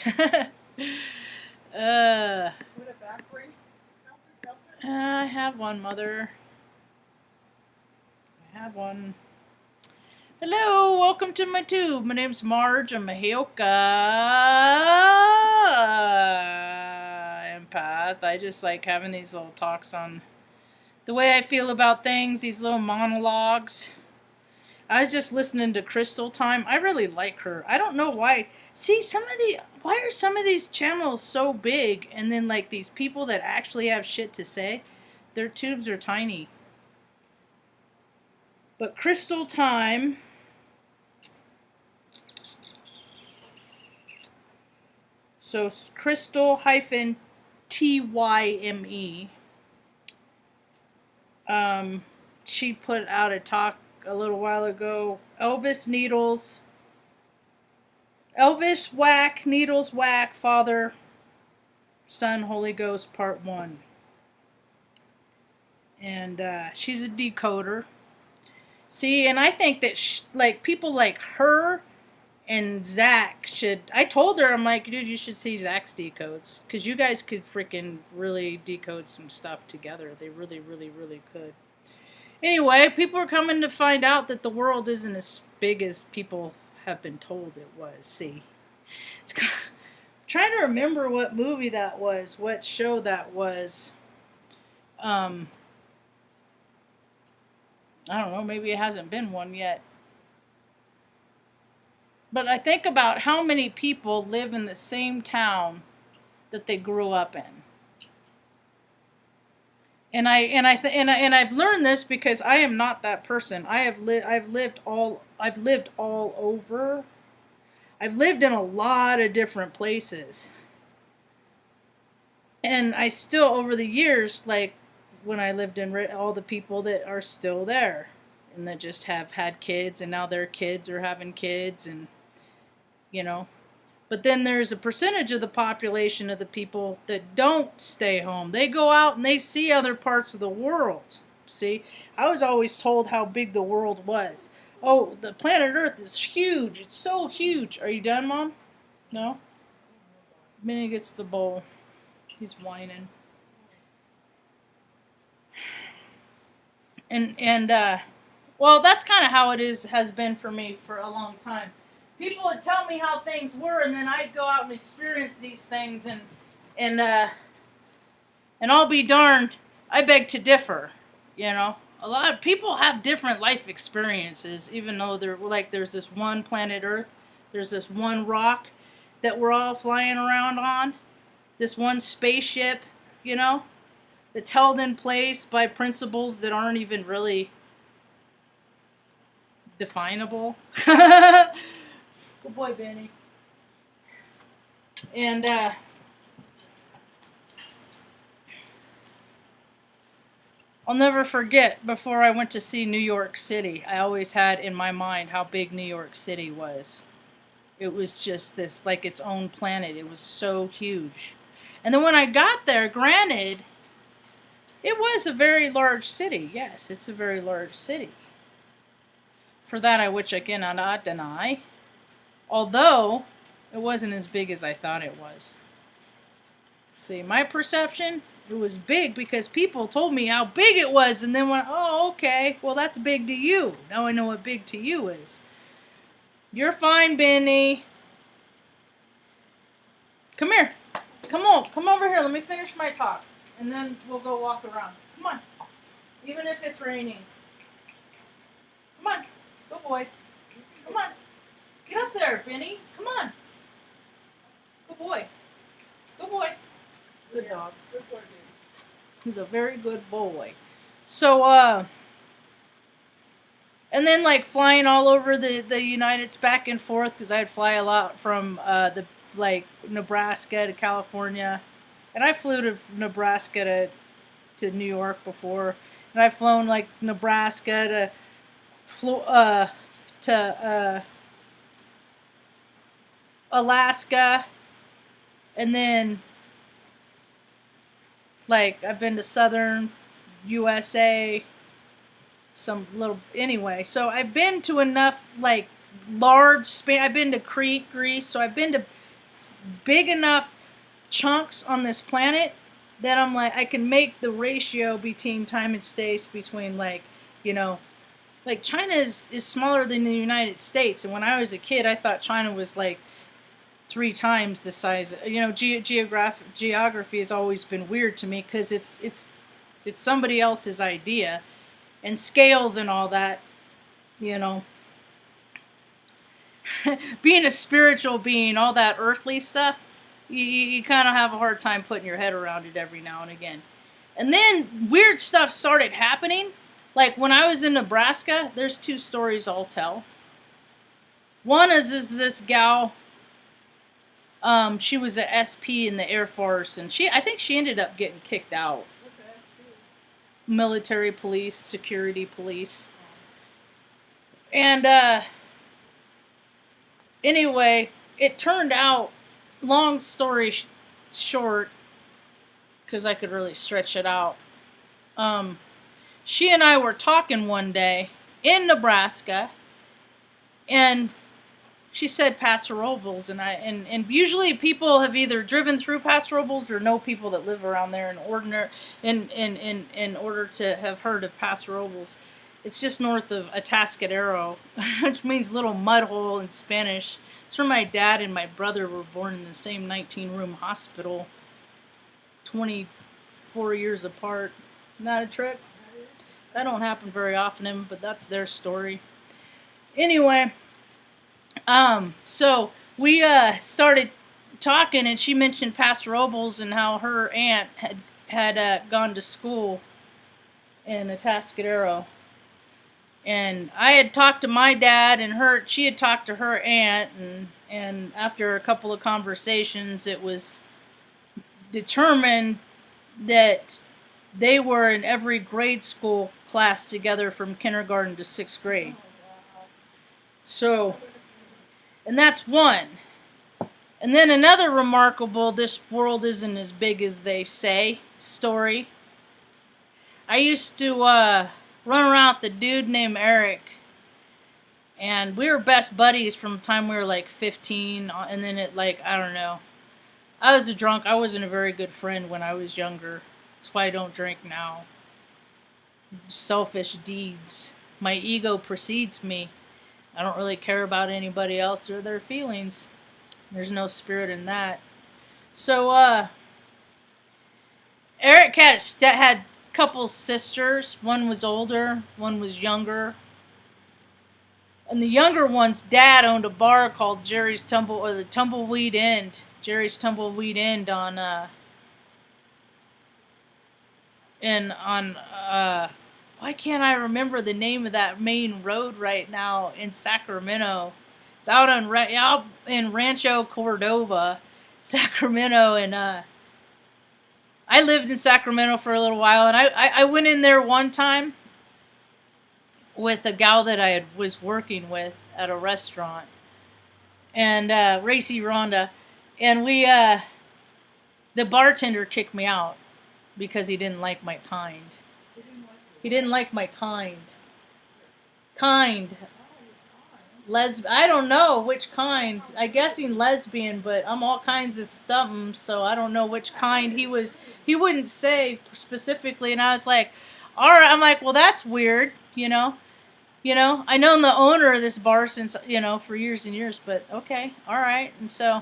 uh, I have one, Mother. I have one. Hello, welcome to my tube. My name's Marge. I'm a Heoka empath. I just like having these little talks on the way I feel about things, these little monologues. I was just listening to Crystal Time. I really like her. I don't know why. See, why are some of these channels so big, and then like these people that actually have shit to say, their tubes are tiny. But Crystal Time. So Crystal hyphen TYME. She put out a talk a little while ago. Elvis Whack, Needles Whack, Father, Son, Holy Ghost, Part 1. And she's a decoder. See, and I think that like people like her and Zach should. I told her, I'm like, dude, you should see Zach's decodes, because you guys could freaking really decode some stuff together. They really, really, really could. Anyway, people are coming to find out that the world isn't as big as people have been told it was. See, I'm trying to remember what movie that was, what show that was. I don't know. Maybe it hasn't been one yet. But I think about how many people live in the same town that they grew up in. And I've learned this because I am not that person. I've lived all over. I've lived in a lot of different places. And I still, over the years, like when I lived in all the people that are still there and that just have had kids, and now their kids are having kids, and you know. But then there's a percentage of the population of the people that don't stay home. They go out and they see other parts of the world. See, I was always told how big the world was. Oh, the planet Earth is huge. It's so huge. Are you done, Mom? No? Minnie gets the bowl. He's whining. And well, that's kind of how it has been for me for a long time. People would tell me how things were, and then I'd go out and experience these things, and I'll be darned, I beg to differ. You know, a lot of people have different life experiences, even though they're like, there's this one planet Earth, there's this one rock that we're all flying around on, this one spaceship, you know, that's held in place by principles that aren't even really definable. Good boy, Benny. And I'll never forget, before I went to see New York City, I always had in my mind how big New York City was. It was just this, like its own planet. It was so huge. And then when I got there, granted, it was a very large city. Yes, it's a very large city. For that, which I cannot deny. Although, it wasn't as big as I thought it was. See, my perception, it was big because people told me how big it was, and then went, oh, okay, well, that's big to you. Now I know what big to you is. You're fine, Benny. Come here. Come on. Come over here. Let me finish my talk, and then we'll go walk around. Come on. Even if it's raining. Come on. Good boy. Come on. Get up there, Benny. Come on. Good boy. Good boy. Good dog. Good boy, dude. He's a very good boy. So, and then like flying all over the United States back and forth, because I'd fly a lot from Nebraska to California, and I flew to Nebraska to New York before, and I've flown like Nebraska to Alaska, and then like I've been to southern USA, some little, anyway, so I've been to enough like large span. I've been to Crete, Greece, so I've been to big enough chunks on this planet that I'm like, I can make the ratio between time and space between, like, you know, like China is smaller than the United States. And when I was a kid, I thought China was like 3 times the size. You know, geography has always been weird to me because it's somebody else's idea, and scales and all that. You know, being a spiritual being, all that earthly stuff, you kind of have a hard time putting your head around it every now and again. And then weird stuff started happening. Like when I was in Nebraska, there's 2 stories I'll tell. One is this gal. She was a SP in the Air Force, and I think she ended up getting kicked out. What's the SP? Military police, security police. And anyway, it turned out, long story short, because I could really stretch it out. She and I were talking one day in Nebraska, and she said Paso Robles, and usually people have either driven through Paso Robles or know people that live around there in order to have heard of Paso Robles. It's just north of Atascadero, which means little mud hole in Spanish. It's where my dad and my brother were born in the same 19-room hospital, 24 years apart. Isn't that a trip? That don't happen very often, but that's their story. Anyway, so we started talking, and she mentioned Paso Robles and how her aunt had gone to school in Atascadero. And I had talked to my dad, and she had talked to her aunt, and after a couple of conversations, it was determined that they were in every grade school class together from kindergarten to 6th grade. So, and that's one. And then another remarkable, this world isn't as big as they say, story. I used to run around with a dude named Eric, and we were best buddies from the time we were like 15, and then I don't know. I was a drunk. I wasn't a very good friend when I was younger. That's why I don't drink now. Selfish deeds. My ego precedes me. I don't really care about anybody else or their feelings. There's no spirit in that. So, Eric had a couple sisters. One was older, one was younger. And the younger one's dad owned a bar called the Tumbleweed End. Jerry's Tumbleweed End on why can't I remember the name of that main road right now in Sacramento? It's out in Rancho Cordova, Sacramento, and I lived in Sacramento for a little while, and I went in there one time with a gal that I was working with at a restaurant, and Racy Rhonda, and the bartender kicked me out because he didn't like my kind. He didn't like my kind. Kind. I don't know which kind. I'm guessing lesbian, but I'm all kinds of something, so I don't know which kind he was. He wouldn't say specifically, and I was like, all right. I'm like, well, that's weird, you know. I known the owner of this bar since, for years and years, but okay, all right. And so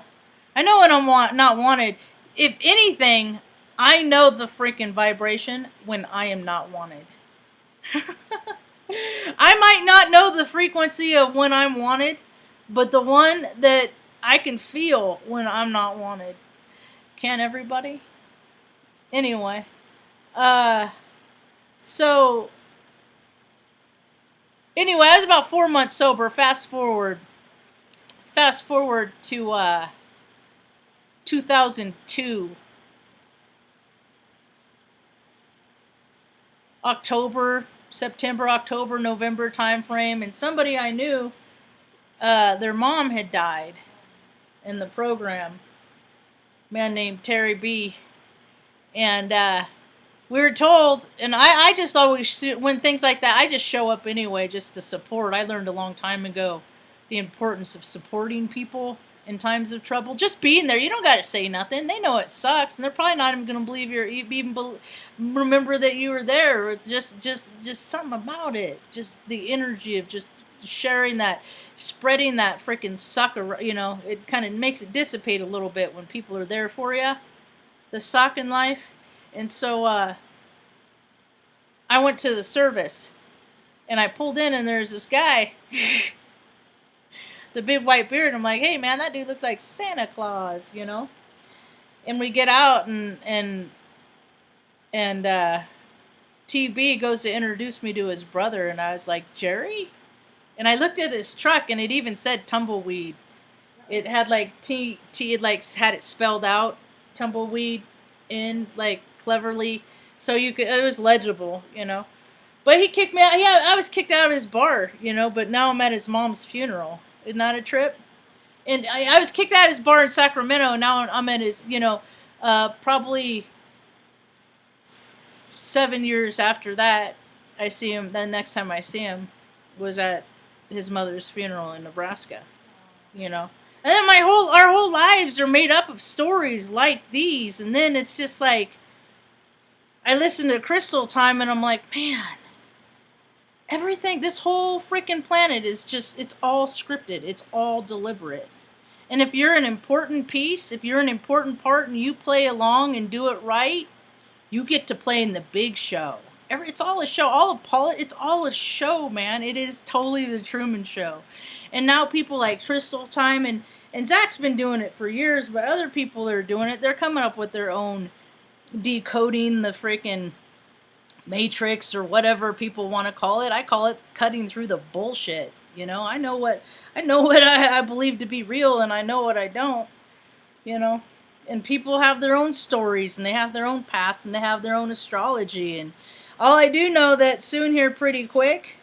I know when I'm not wanted. If anything, I know the freaking vibration when I am not wanted. I might not know the frequency of when I'm wanted, but the one that I can feel when I'm not wanted. Can everybody? Anyway, so anyway, I was about 4 months sober. Fast forward to 2002. September, October, November time frame, and somebody I knew, their mom had died in the program. A man named Terry B. And we were told, and I just always, when things like that, I just show up anyway just to support. I learned a long time ago the importance of supporting people. in times of trouble. Just being there, you don't got to say nothing. They know it sucks, and they're probably not even going to believe remember that you were there. Or just something about it. Just the energy of just sharing that, spreading that freaking sucker. It kind of makes it dissipate a little bit when people are there for you. The suck in life, and so I went to the service, and I pulled in, and there's this guy. The big white beard. I'm like, hey man, that dude looks like Santa Claus, And we get out, and TB goes to introduce me to his brother, and I was like, Jerry? And I looked at his truck, and it even said tumbleweed. It had like had it spelled out, tumbleweed, in like cleverly, so it was legible, But he kicked me out. Yeah, I was kicked out of his bar, But now I'm at his mom's funeral. Isn't that a trip? And I was kicked out of his bar in Sacramento. Now I'm at his, probably 7 years after that, I see him. The next time I see him was at his mother's funeral in Nebraska, And then our whole lives are made up of stories like these. And then it's just like, I listen to Crystal Time and I'm like, man, everything, this whole freaking planet is just, it's all scripted. It's all deliberate. And if you're an important piece, if you're an important part and you play along and do it right, you get to play in the big show. It's all a show. It's all a show, man. It is totally the Truman Show. And now people like Crystal Time and Zach's been doing it for years, but other people are doing it. They're coming up with their own decoding the freaking Matrix or whatever people want to call it. I call it cutting through the bullshit. I know what I believe to be real, and I know what I don't. And people have their own stories, and they have their own path, and they have their own astrology. And all I do know that soon here, pretty quick,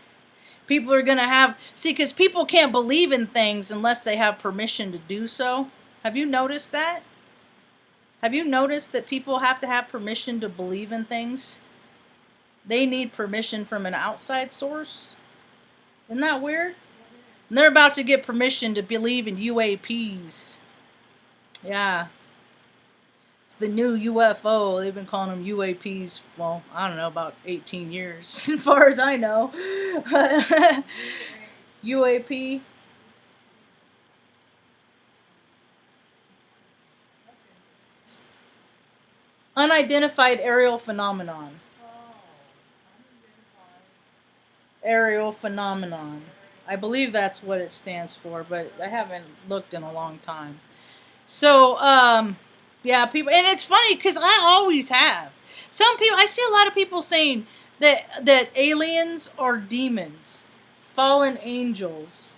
people are gonna because people can't believe in things unless they have permission to do so. Have you noticed that? Have you noticed that people have to have permission to believe in things? They need permission from an outside source. Isn't that weird? And they're about to get permission to believe in UAPs. Yeah. It's the new UFO. They've been calling them UAPs, well, I don't know, about 18 years, as far as I know. UAP. Unidentified aerial phenomenon. Aerial phenomenon. I believe that's what it stands for, but I haven't looked in a long time. So, yeah, people, and it's funny because I always have. Some people, I see a lot of people saying that aliens are demons, fallen angels.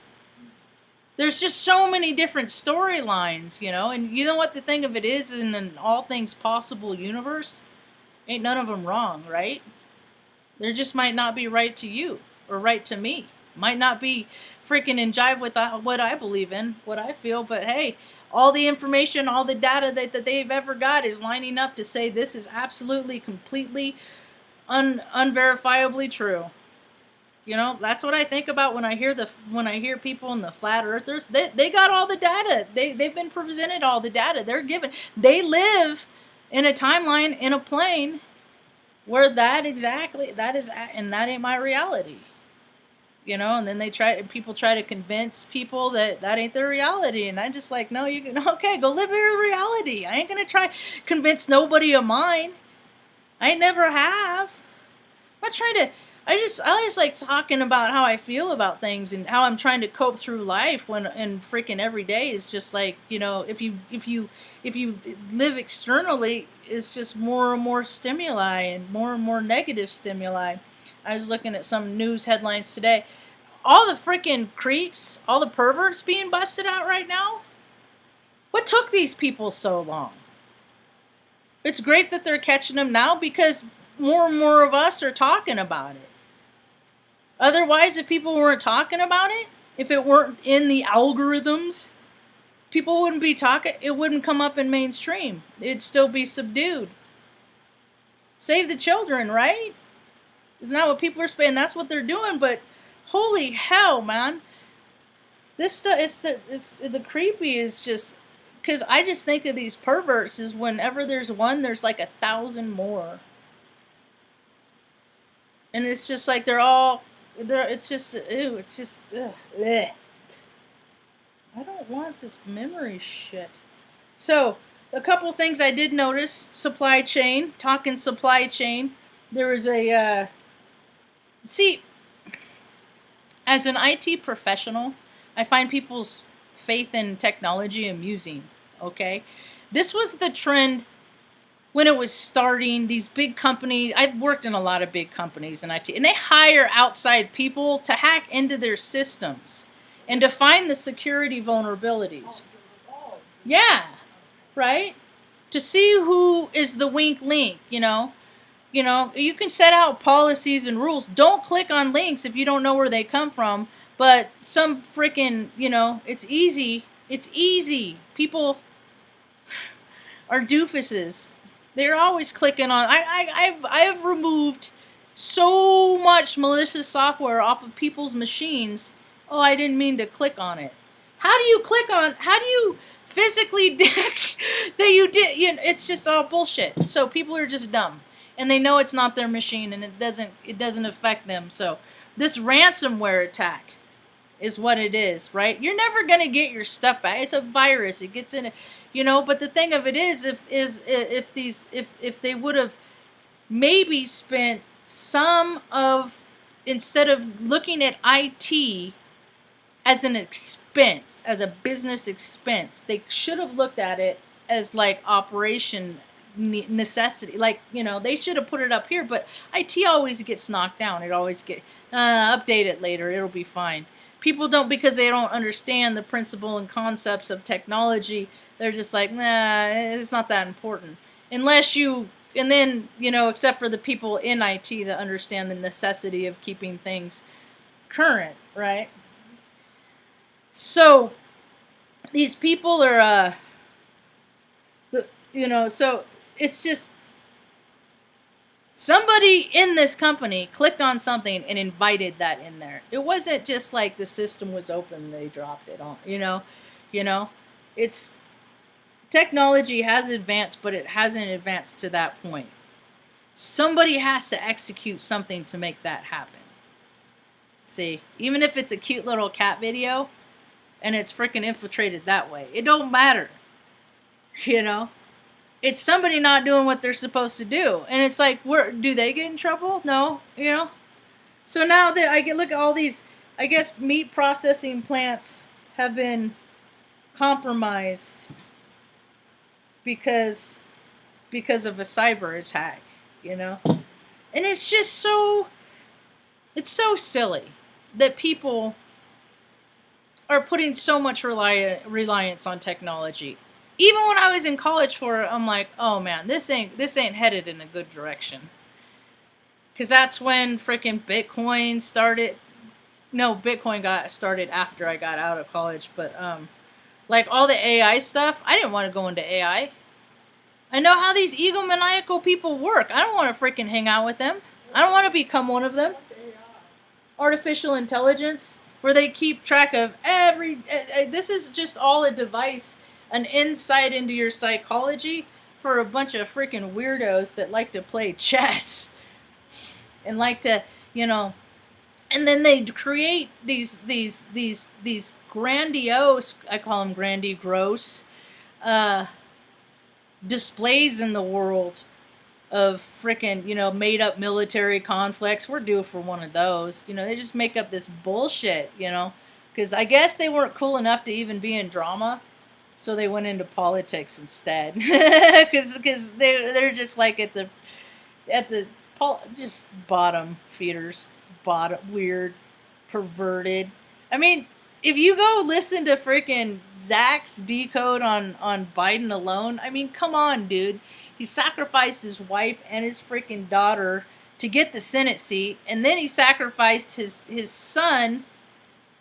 There's just so many different storylines, and you know what the thing of it is, in an all things possible universe, ain't none of them wrong, right? There just might not be right to you or right to me. Might not be freaking in jive with what I believe in, what I feel, but hey, all the information, all the data that they've ever got is lining up to say this is absolutely, completely, unverifiably true. That's what I think about when I hear people in the flat earthers. They got all the data. They've been presented all the data. They live in a timeline, in a plane where that is, and that ain't my reality. And then people try to convince people that ain't their reality. And I'm just like, no, okay, go live your reality. I ain't going to try convince nobody of mine. I never have. I'm not trying to, I just like talking about how I feel about things and how I'm trying to cope through life and freaking every day is just like, if you live externally, it's just more and more stimuli and more negative stimuli. I was looking at some news headlines today. All the freaking creeps, all the perverts being busted out right now. What took these people so long? It's great that they're catching them now because more and more of us are talking about it. Otherwise, if people weren't talking about it, if it weren't in the algorithms, people wouldn't be talking. It wouldn't come up in mainstream. It'd still be subdued. Save the children, right? Isn't that what people are saying? That's what they're doing, but holy hell, man. This stuff, it's the creepy is just because I just think of these perverts as whenever there's one, there's like 1,000 more, and it's just like they're all there. It's just ew. It's just ugh, bleh. I don't want this memory shit. So a couple things I did notice: supply chain. Talking supply chain, there was a see. As an IT professional, I find people's faith in technology amusing. Okay, this was the trend when it was starting. These big companies, I've worked in a lot of big companies in IT, and they hire outside people to hack into their systems and to find the security vulnerabilities. Yeah, right? To see who is the weak link, you can set out policies and rules. Don't click on links if you don't know where they come from. But some freaking, it's easy. It's easy. People are doofuses. They're always clicking on. I have removed so much malicious software off of people's machines. Oh, I didn't mean to click on it. How do you click on? How do you physically that you did? It's just all bullshit. So people are just dumb, and they know it's not their machine, and it doesn't affect them. So this ransomware attack is what it is, right? You're never gonna get your stuff back. It's a virus. It gets in it, But the thing of it is, if they would have maybe spent some of instead of looking at IT as an expense, as a business expense, they should have looked at it as like operation necessity. Like, they should have put it up here, but IT always gets knocked down. It always get update it later. It'll be fine. People don't, because they don't understand the principle and concepts of technology. They're just like, nah, it's not that important. Unless you, and then, except for the people in IT that understand the necessity of keeping things current, right? So these people are, so it's just somebody in this company clicked on something and invited that in there. It wasn't just like the system was open, they dropped it on, it's technology has advanced, but it hasn't advanced to that point. Somebody has to execute something to make that happen. See, even if it's a cute little cat video and it's freaking infiltrated that way, it don't matter. It's somebody not doing what they're supposed to do. And it's like, do they get in trouble? No, So now that I look at all these, I guess meat processing plants have been compromised because of a cyber attack, And it's just it's so silly that people are putting so much reliance on technology. Even when I was in college for it, I'm like, oh man, this ain't headed in a good direction. Because that's when freaking Bitcoin started. No, Bitcoin got started after I got out of college. But like all the AI stuff, I didn't want to go into AI. I know how these egomaniacal people work. I don't want to freaking hang out with them. I don't want to become one of them. Artificial intelligence, where they keep track of this is just all a device, an insight into your psychology for a bunch of freaking weirdos that like to play chess and like to, and then they create these grandiose, I call them grandiose, displays in the world of freaking, made up military conflicts. We're due for one of those. They just make up this bullshit, because I guess they weren't cool enough to even be in drama. So they went into politics instead, because they're just like at the just bottom feeders, weird, perverted. I mean, if you go listen to freaking Zach's decode on Biden alone, I mean, come on, dude. He sacrificed his wife and his freaking daughter to get the Senate seat, and then he sacrificed his son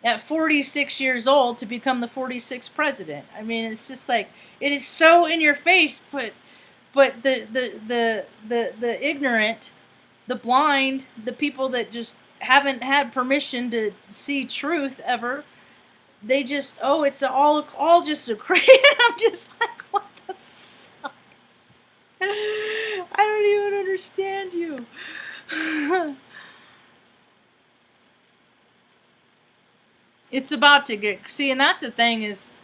at 46 years old to become the 46th president. I mean, it's just like, it is so in your face, but the ignorant, the blind, the people that just haven't had permission to see truth ever, they just, oh, it's all just a crazy. I'm just like, what the fuck? I don't even understand you. It's about to get, see, and that's the thing is,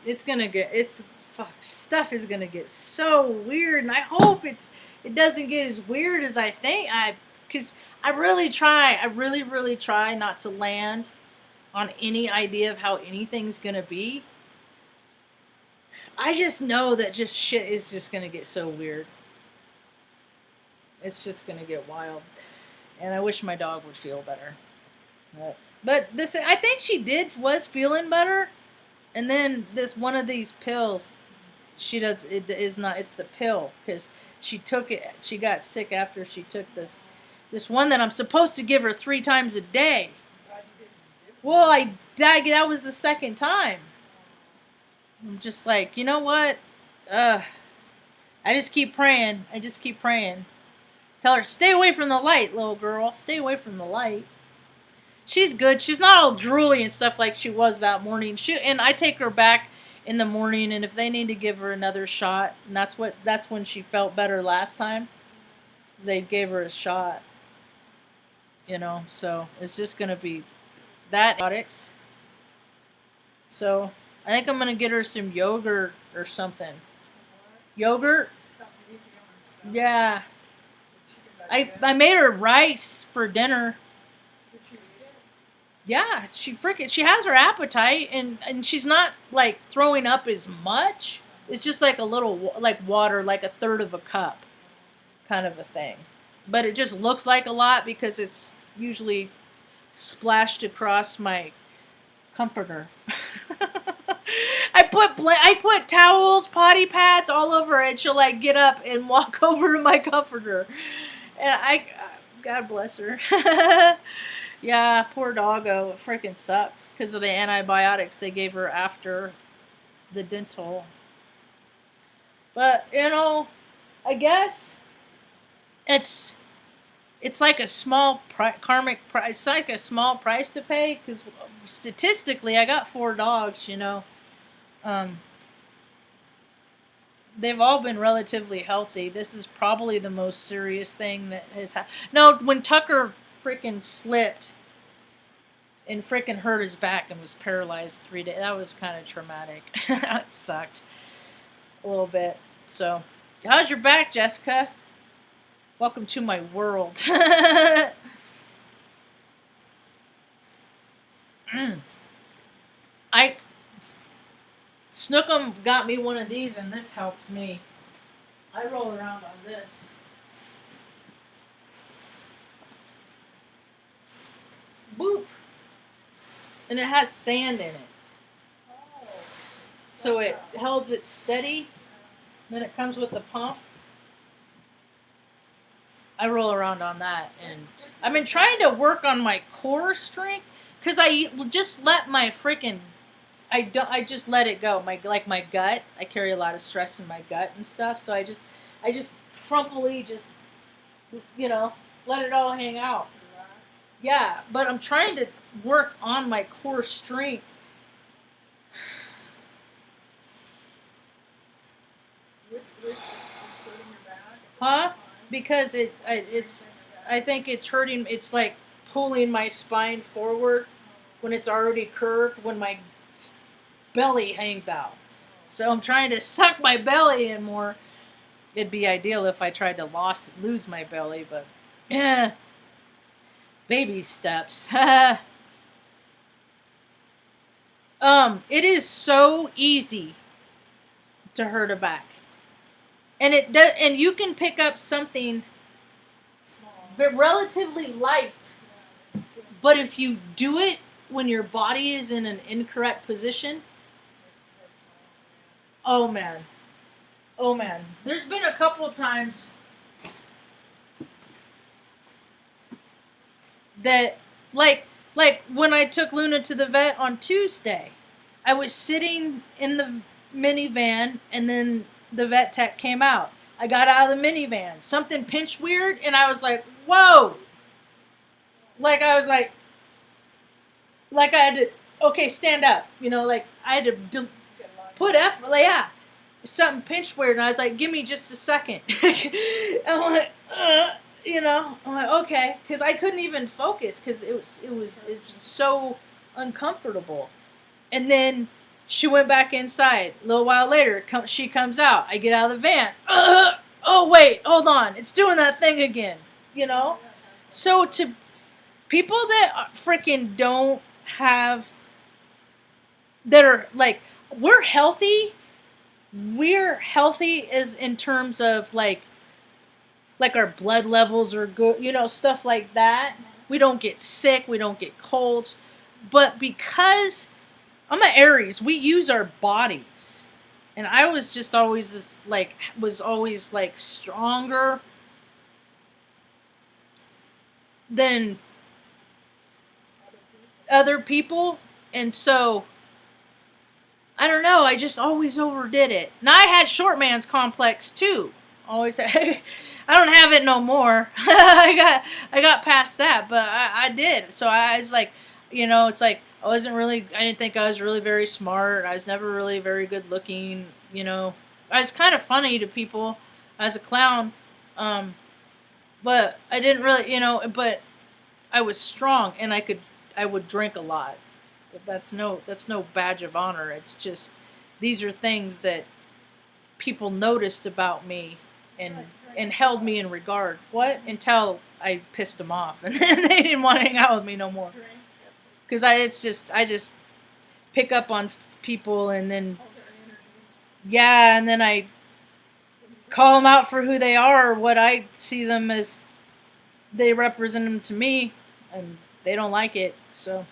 stuff is gonna get so weird, and I hope it doesn't get as weird as I think. Because I really try not to land on any idea of how anything's gonna be. I just know that just shit is just gonna get so weird. It's just gonna get wild, and I wish my dog would feel better. But this, I think she was feeling better, and then this one of these pills, she does it is not. It's the pill because she took it. She got sick after she took this one that I'm supposed to give her 3 times a day. Well, that was the second time. I'm just like, you know what? I just keep praying. Tell her, stay away from the light, little girl. Stay away from the light. She's good. She's not all drooly and stuff like she was that morning. And I take her back in the morning, and if they need to give her another shot, and that's when she felt better last time. They gave her a shot. So it's just gonna be that products. So I think I'm gonna get her some yogurt or something. Yogurt? Yeah. I made her rice for dinner. Yeah, she has her appetite, and she's not like throwing up as much. It's just like a little like water, like a third of a cup, kind of a thing. But it just looks like a lot because it's usually splashed across my comforter. I put towels, potty pads all over it. She'll like get up and walk over to my comforter, and God bless her. Yeah, poor doggo. It freaking sucks because of the antibiotics they gave her after the dental. But I guess it's like a small karmic price. It's like a small price to pay because statistically, I got 4 dogs. They've all been relatively healthy. This is probably the most serious thing that has happened. No, when Tucker freaking slipped and freaking hurt his back and was paralyzed 3 days, that was kind of traumatic. It sucked a little bit. So, how's your back, Jessica? Welcome to my world. Snookum got me one of these, and this helps me. I roll around on this. Boop. And it has sand in it. So it holds it steady. Then it comes with the pump. I roll around on that, and I've been trying to work on my core strength because I just let my freaking I just let it go. My gut. I carry a lot of stress in my gut and stuff, so I just frumpily just let it all hang out. Yeah, but I'm trying to work on my core strength. Huh? Because I think it's hurting. It's like pulling my spine forward when it's already curved, when my belly hangs out. So I'm trying to suck my belly in more. It'd be ideal if I tried to lose my belly, but yeah, baby steps. It is so easy to hurt a back. And it does, and you can pick up something but relatively light. But if you do it when your body is in an incorrect position, oh man. There's been a couple of times that like when I took Luna to the vet on Tuesday, I was sitting in the minivan, and then the vet tech came out. I got out of the minivan. Something pinched weird, and I was like, whoa! Like I was like I had to okay, stand up. You know, like I had to put effort. Like, yeah, something pinched weird, and I was like, give me just a second. I'm like, you know, I'm like, okay, because I couldn't even focus because it was so uncomfortable. And then she went back inside. A little while later, she comes out. I get out of the van. Oh wait, hold on, it's doing that thing again. You know, so to people that freaking don't have that are like we're healthy is in terms of like our blood levels are good, you know, stuff like that. We don't get sick, we don't get colds. But because I'm an Aries, we use our bodies. And I was just always this like was always like stronger than other people. And so I don't know, I just always overdid it. Now I had short man's complex too. Always had, I don't have it no more. I got past that, but I did. So I was like, you know, it's like I didn't think I was really very smart. I was never really very good looking, you know. I was kind of funny to people as a clown. Um, but I didn't really, you know, but I was strong and I would drink a lot. But that's no badge of honor. It's just these are things that people noticed about me and held me in regard. What? Until I pissed them off and then they didn't want to hang out with me no more. Because I just pick up on people and then yeah, and then I call them out for who they are, or what I see them as. They represent them to me, and they don't like it. So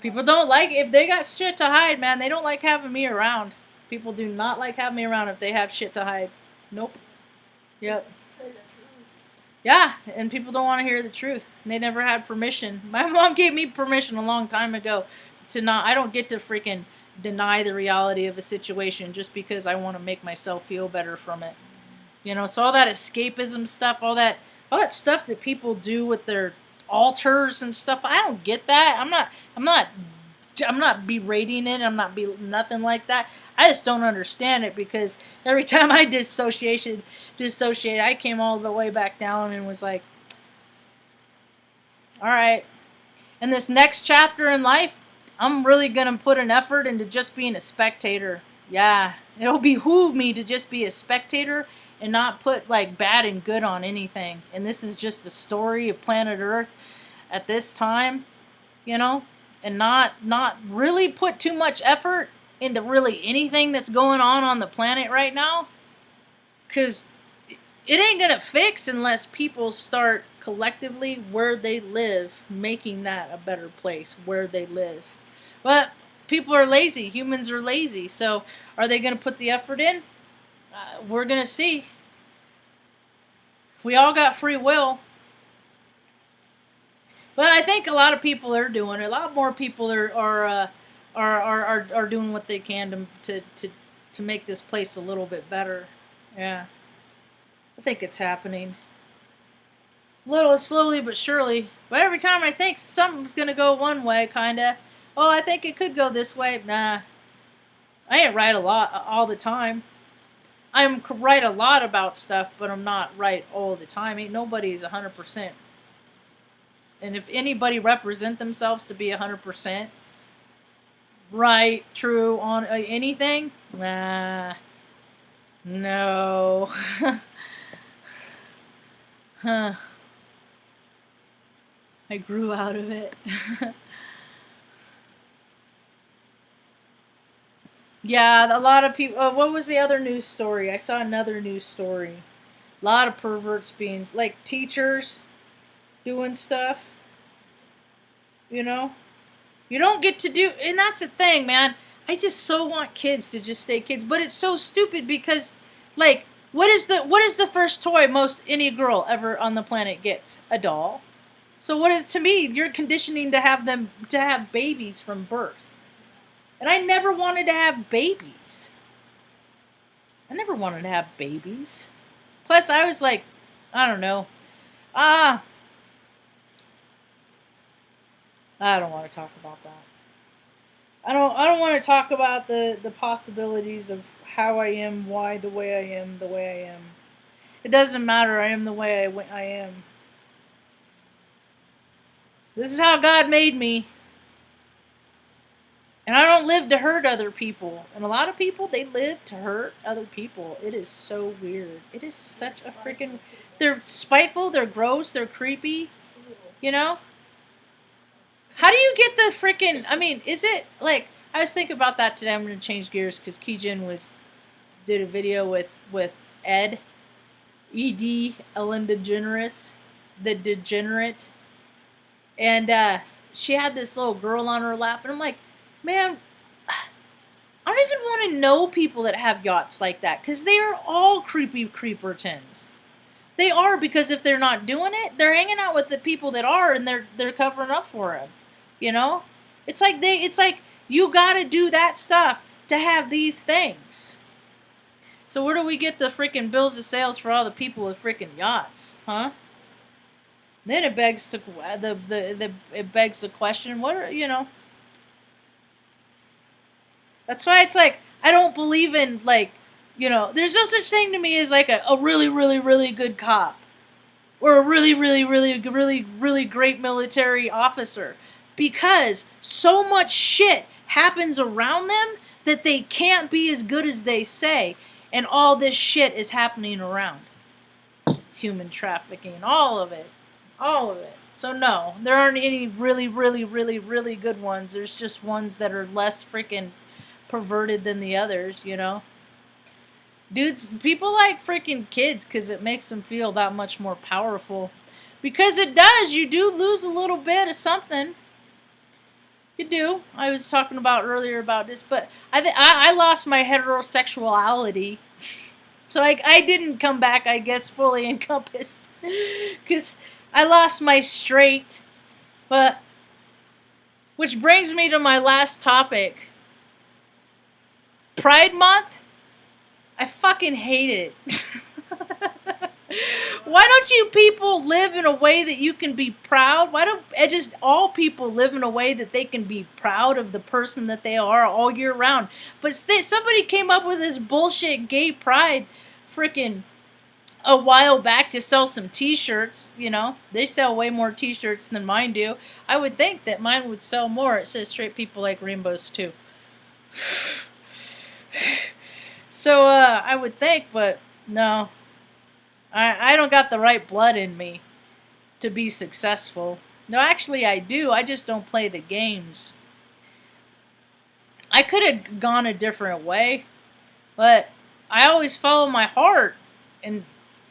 people don't like it. If they got shit to hide, man. They don't like having me around. People do not like having me around if they have shit to hide. Nope. Yep. Yeah, and people don't want to hear the truth. They never had permission. My mom gave me permission a long time ago to not. I don't get to freaking deny the reality of a situation just because I want to make myself feel better from it. You know, so all that escapism stuff, all that stuff that people do with their altars and stuff, I don't get that. I'm not berating it. I'm not nothing like that. I just don't understand it because every time I dissociate, I came all the way back down and was like, all right. And this next chapter in life, I'm really gonna put an effort into just being a spectator. Yeah, it'll behoove me to just be a spectator and not put like bad and good on anything. And this is just a story of planet Earth at this time, you know, and not really put too much effort into really anything that's going on the planet right now, because it ain't gonna fix unless people start collectively where they live, making that a better place where they live. But people are lazy. Humans are lazy. So are they gonna put the effort in? We're gonna see. We all got free will. But I think a lot of people are doing it. A lot more people are doing what they can to make this place a little bit better. Yeah, I think it's happening. Little slowly but surely. But every time I think something's gonna go one way, kinda. Oh, I think it could go this way. Nah, I ain't right a lot all the time. I'm right a lot about stuff, but I'm not right all the time. Ain't nobody's 100%. And if anybody represent themselves to be 100% right, true on anything, nah, no. Huh. I grew out of it. Yeah, a lot of people. What was the other news story? I saw another news story. A lot of perverts being like teachers doing stuff. You know, you don't get to do, and that's the thing, man. I just so want kids to just stay kids, but it's so stupid because, like, what is the first toy most any girl ever on the planet gets? A doll. So what is to me? You're conditioning to have them to have babies from birth. And I never wanted to have babies. I never wanted to have babies. Plus, I was like, I don't know. Ah, I don't want to talk about that. I don't want to talk about the possibilities of how I am, why the way I am, the way I am. It doesn't matter. I am the way I am. This is how God made me. And I don't live to hurt other people. And a lot of people, they live to hurt other people. It is so weird. It is such a freaking. They're spiteful, they're gross, they're creepy. You know? How do you get the freaking. I mean, is it like. I was thinking about that today. I'm going to change gears because Kijin did a video with Ed. Ed. Ellen DeGeneres. The Degenerate. And she had this little girl on her lap. And I'm like, man, I don't even want to know people that have yachts like that because they are all creepy creepertons. They are, because if they're not doing it, they're hanging out with the people that are, and they're covering up for them. You know, it's like you got to do that stuff to have these things. So where do we get the freaking bills of sales for all the people with freaking yachts, huh? Then it begs it begs the question: what are, That's why it's like, I don't believe in, like, there's no such thing to me as like a really, really, really good cop. Or a really, really, really, really, really great military officer. Because so much shit happens around them that they can't be as good as they say. And all this shit is happening around. Human trafficking, all of it. All of it. So no, there aren't any really, really, really, really good ones. There's just ones that are less freaking perverted than the others, Dudes, people like freaking kids because it makes them feel that much more powerful. Because it does. You do lose a little bit of something. You do. I was talking about earlier about this, but I lost my heterosexuality. So I didn't come back, I guess, fully encompassed. Because I lost my straight. But, which brings me to my last topic. Pride Month? I fucking hate it. Why don't you people live in a way that you can be proud? Why don't just all people live in a way that they can be proud of the person that they are all year round? But somebody came up with this bullshit gay pride freaking a while back to sell some t-shirts, They sell way more t-shirts than mine do. I would think that mine would sell more. It says straight people like rainbows too. So, I would think, but no. I don't got the right blood in me to be successful. No, actually I do. I just don't play the games. I could have gone a different way, but I always follow my heart and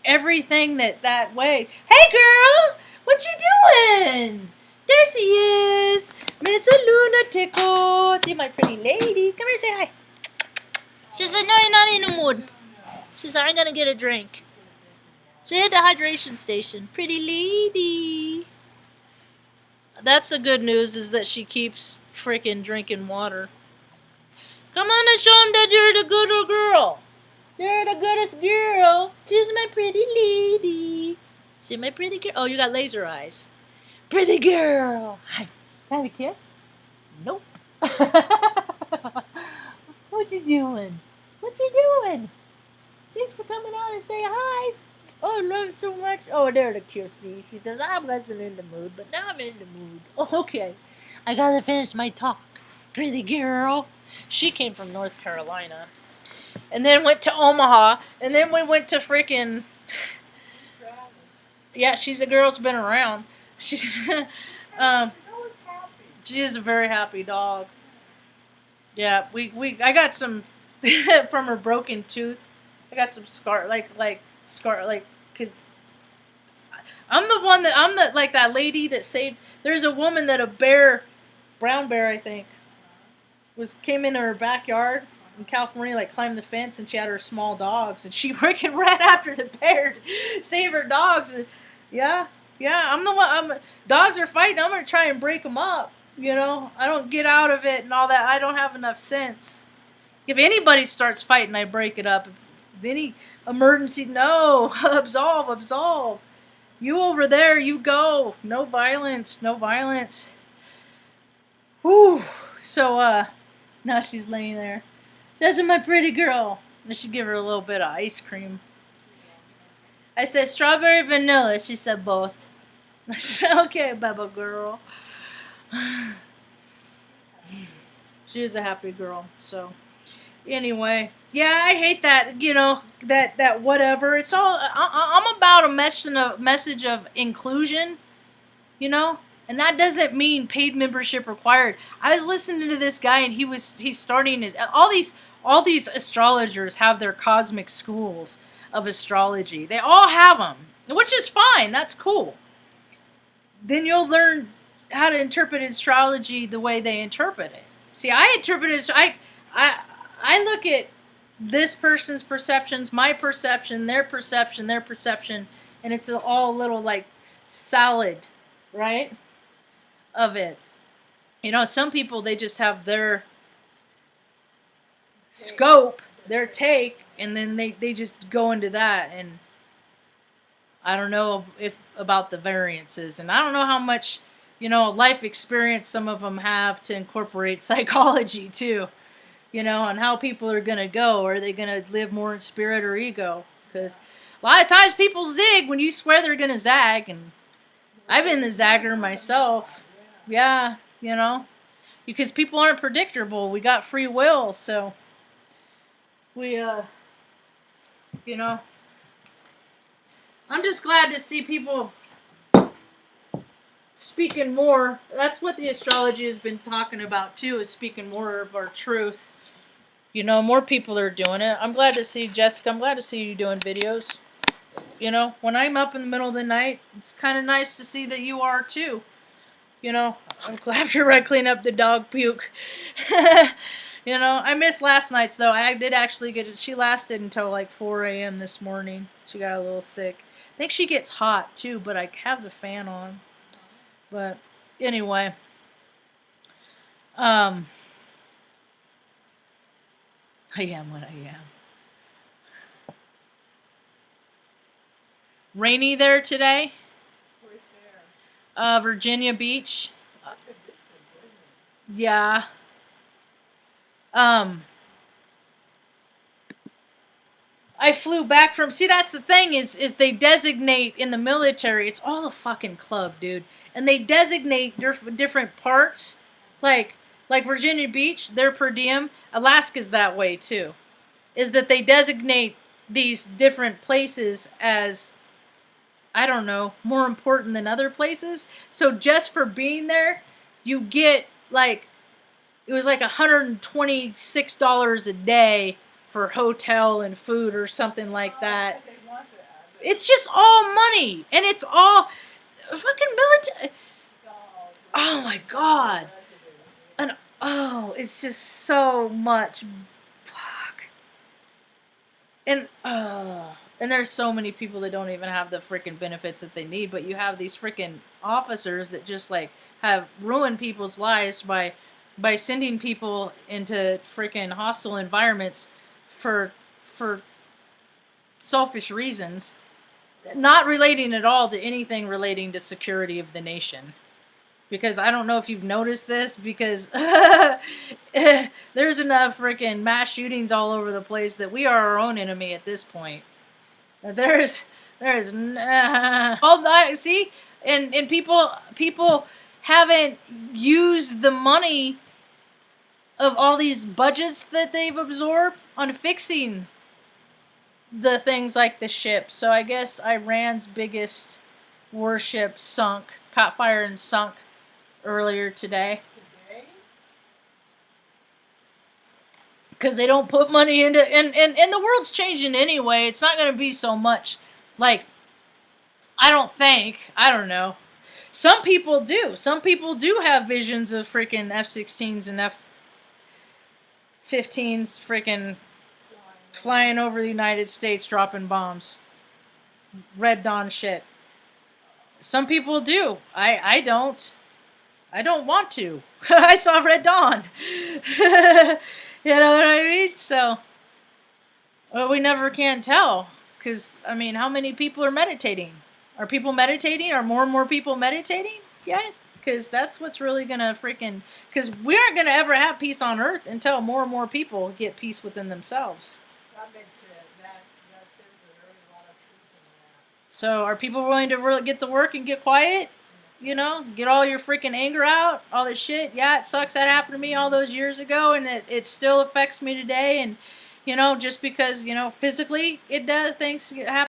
everything that way. Hey girl! What you doing? There she is! Miss Lunatico! See my pretty lady. Come here, say hi. She said, no, you're not in the mood. She said, I'm gonna get a drink. She hit the hydration station. Pretty lady. That's the good news, is that she keeps freaking drinking water. Come on and show them that you're the good girl. You're the goodest girl. She's my pretty lady. See my pretty girl? Oh, you got laser eyes. Pretty girl. Hi. Can I have a kiss? Nope. What you doing? What you doing? Thanks for coming out and say hi. Oh, love so much. Oh, there the QC. He says, I wasn't in the mood, but now I'm in the mood. Oh, okay. I gotta finish my talk. Pretty girl. She came from North Carolina. And then went to Omaha. And then we went to freaking... Yeah, she's a girl that's been around. She's always happy. She is a very happy dog. Yeah, I got some... from her broken tooth. I got some scar, because I'm that lady that saved. There's a woman that brown bear, I think, came into her backyard in California, climbed the fence, and she had her small dogs, and she freaking ran after the bear to save her dogs. And yeah, I'm the one. Dogs are fighting. I'm gonna try and break them up. I don't get out of it and all that. I don't have enough sense. If anybody starts fighting, I break it up. If any emergency, no, absolve. You over there, you go. No violence. Whew. So, Now she's laying there. That's my pretty girl. I should give her a little bit of ice cream. I said strawberry vanilla. She said both. I said, okay, Baba girl. She is a happy girl. So, anyway, yeah, I hate that. That whatever. It's all. I'm about a message of inclusion. And that doesn't mean paid membership required. I was listening to this guy, and he's starting his all these astrologers have their cosmic schools of astrology. They all have them, which is fine. That's cool. Then you'll learn how to interpret astrology the way they interpret it. See, I interpret it. I look at this person's perceptions, my perception, their perception, and it's all little like salad, right? Of it. Some people, they just have their scope, their take, and then they just go into that. And I don't know about the variances, and I don't know how much life experience some of them have to incorporate psychology too, on how people are gonna go. Are they gonna live more in spirit or ego? Because a lot of times people zig when you swear they're gonna zag, and I've been the zagger myself. Yeah, because people aren't predictable. We got free will, so we, I'm just glad to see people speaking more. That's what the astrology has been talking about too, is speaking more of our truth. More people are doing it. I'm glad to see Jessica. I'm glad to see you doing videos. When I'm up in the middle of the night, it's kind of nice to see that you are too. After I clean up the dog puke. I missed last night's though. I did actually get it. She lasted until like 4 a.m. this morning. She got a little sick. I think she gets hot too, but I have the fan on. But anyway. I am what I am. Rainy there today? Where's there? Virginia Beach. That's a distance, isn't it? Yeah. I flew back from. See, that's the thing is they designate in the military. It's all a fucking club, dude, and they designate different parts, like Virginia Beach. Their per diem. Alaska's that way too. Is that they designate these different places as, I don't know, more important than other places. So just for being there, you get it was like $126 a day for hotel and food or something like that. It's just all money, and it's all fucking military. Oh my god. And it's just so much. Fuck. And there's so many people that don't even have the freaking benefits that they need, but you have these freaking officers that just have ruined people's lives by sending people into freaking hostile environments for selfish reasons, not relating at all to anything relating to security of the nation. Because I don't know if you've noticed this, because there's enough freaking mass shootings all over the place that we are our own enemy at this point. There is all that. See, and people haven't used the money of all these budgets that they've absorbed on fixing the things like the ship. So I guess Iran's biggest warship caught fire and sunk earlier today. Because they don't put money into, and the world's changing anyway. It's not going to be so much I don't know. Some people do. Some people do have visions of freaking F-16s and F-15s freaking flying over the United States, dropping bombs. Red Dawn shit. Some people do. I don't. I don't want to. I saw Red Dawn. You know what I mean? So, well, we never can tell. Because, I mean, how many people are meditating? Are people meditating? Are more and more people meditating yet? because that's what's really gonna freaking. Because we aren't gonna ever have peace on Earth until more and more people get peace within themselves. That makes it. There's a very lot of truth in that. So, are people willing to really get to work and get quiet? You know, get all your freaking anger out, all this shit. Yeah, it sucks that happened to me all those years ago, and it still affects me today. And, you know, just because, you know, physically it does, things happen.